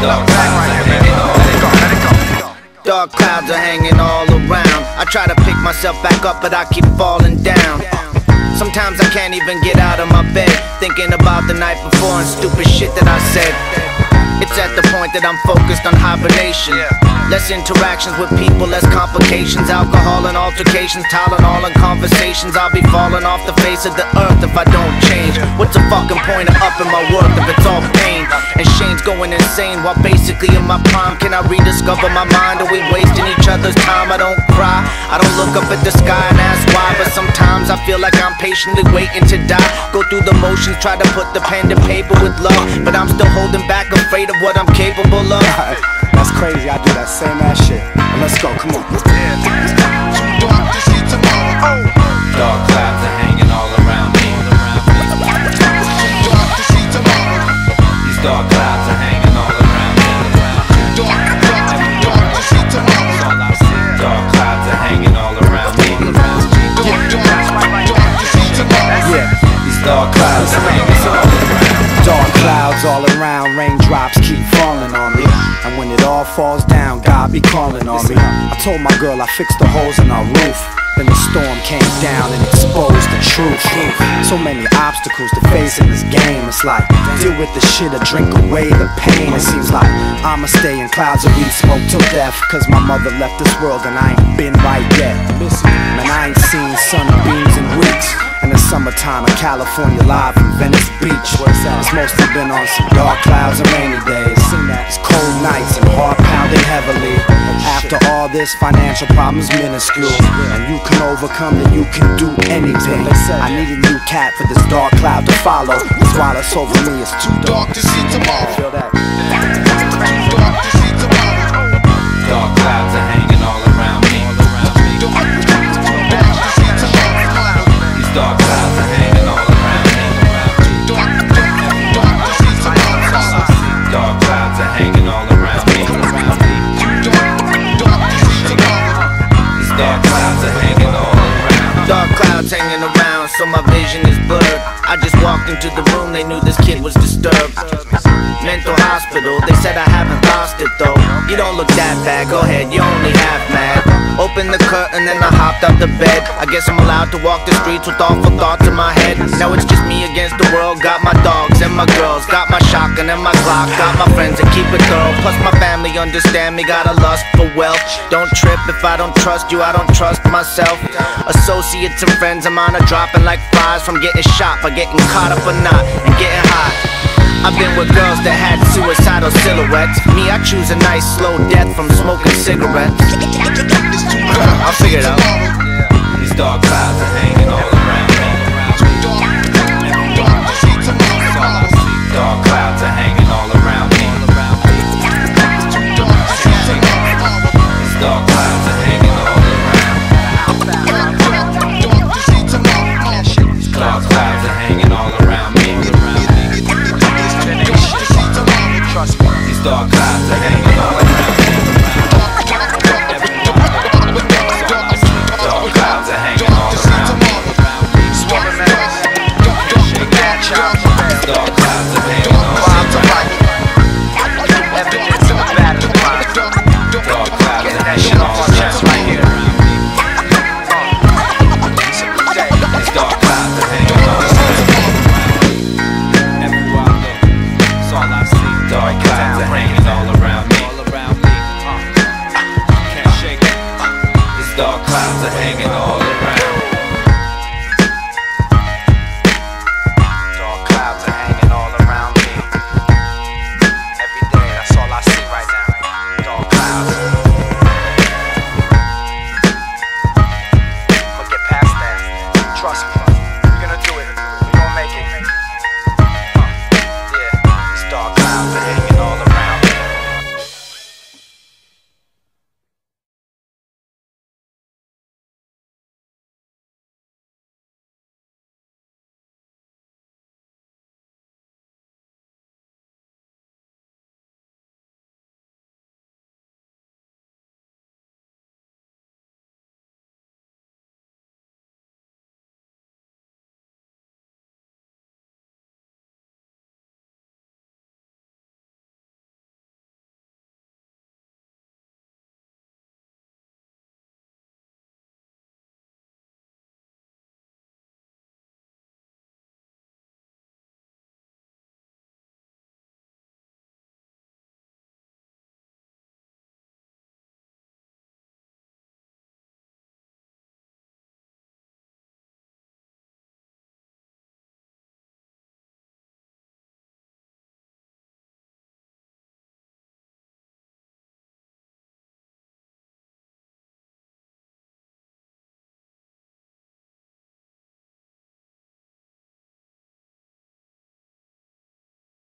Dark clouds are hanging all around. Dark clouds are hanging all around. I try to pick myself back up, but I keep falling down. Sometimes I can't even get out of my bed, thinking about the night before and stupid shit that I said. It's at the point that I'm focused on hibernation. Less interactions with people, less complications. Alcohol and altercations, Tylenol and conversations. I'll be falling off the face of the earth if I don't change. What's the fucking point of upping my worth if it's all pain? And Shane's going insane while basically in my prime. Can I rediscover my mind? Are we wasting each other's time? I don't cry, I don't look up at the sky and ask why. But sometimes I feel like I'm patiently waiting to die. Go through the motions, try to put the pen to paper with love, but I'm still holding back, afraid of what I'm capable of. That's crazy, I do that same ass shit. Let's go, come on. Dark clouds are hanging all around me. These dark clouds are hanging all around me. Dark clouds are hanging all around me. Yeah, these dark clouds are hanging all around. Dark clouds all around, raindrops keep falling on me. And when it all falls down, God be calling on me. I told my girl I fixed the holes in our roof. Then the storm came down and exposed the truth. So many obstacles to face in this game. It's like, deal with the shit or drink away the pain. It seems like I'ma stay in clouds of weed smoke till death, cause my mother left this world and I ain't been right yet. Man, I ain't seen sunbeams in weeks. In the summertime in California, live from Venice Beach. It's mostly been on some dark clouds and rainy days. It's cold nights and heart pounding heavily. After all this, financial problems minuscule, and you can overcome, then you can do anything. I need a new cat for this dark cloud to follow. This while it's over me, it's too dark to see tomorrow. Feel that? Dark clouds are hanging all around me. These dark clouds are hanging all around me. Dark clouds are hanging all around me. These dark clouds are hanging all around. Dark clouds hanging around, so my vision is blurred. I just walked into the room, they knew this kid was disturbed. Mental hospital, they said I haven't lost it though. You don't look that bad, go ahead, you only half mad. Opened the curtain, then I hopped out the bed. I guess I'm allowed to walk the streets with awful thoughts in my head. Now it's just me against the world. Got my dogs and my girls, got my shotgun and my Glock, got my friends that keep it thorough. Plus my family understand me, got a lust for wealth. Don't trip if I don't trust you, I don't trust myself. Associates and friends of mine are dropping like flies, from getting shot by getting caught up or not and getting high. I've been with girls that had suicidal silhouettes. Me, I choose a nice slow death from smoking cigarettes. I'll figure it out. These dark clouds are hanging all around me. Dark clouds are hanging all around me. These dark clouds are hanging all around. These dark clouds are hanging all around me. These dark clouds are hanging all around me. Dark clouds are hanging all around me. Dark clouds are